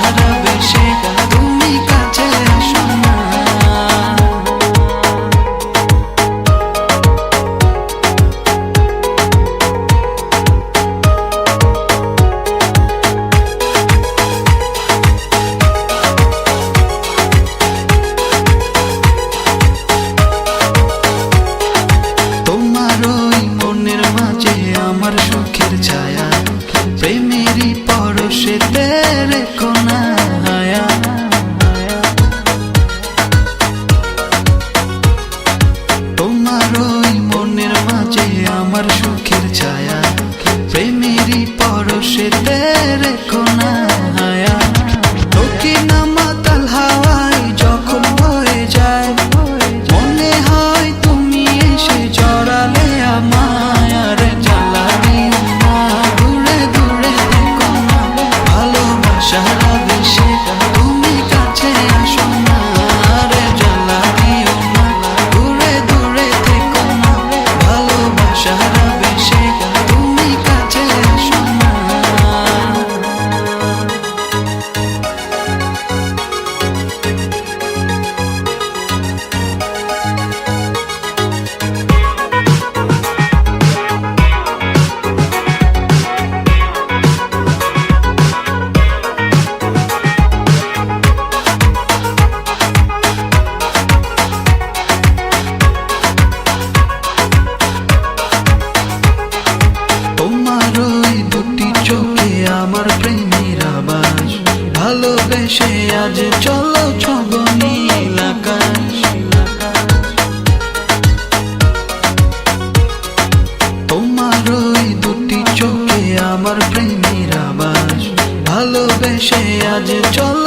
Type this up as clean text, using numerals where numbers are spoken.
সাহারা বেশে তুমি কাছে আসো না। তোমার ওই মনের মাঝে আমার সুখের ছায়া, প্রেমেরই পরশেতে রেখো না হায়া। তোমার ওই মনের মাঝে আমার সুখের ছায়া, প্রেমেরই পরশেতে রেখো না হায়া। দক্ষিণা মাতাল হাওয়ায় যখন বয়ে যায়, মনে হয় তুমি এসে জড়ালে আমায়। আর জ্বালা দিও না, দূরে দূরে থেকো না, ভালোবাসার আবেশে তুমি কাছে আসো না। আর জ্বালা দিও না, দূরে দূরে থেকো না, ভালোবাসার আবেশে তুমি কাছে আসো না। তোমার ওই দুটি চোখে আমার প্রেমের আবাস, ভালোবেসে আজ চলো ছব নীল আকাশ। তোমার ওই দুটি চোখে আমার প্রেমের আবাস, ভালোবেসে আজ চলো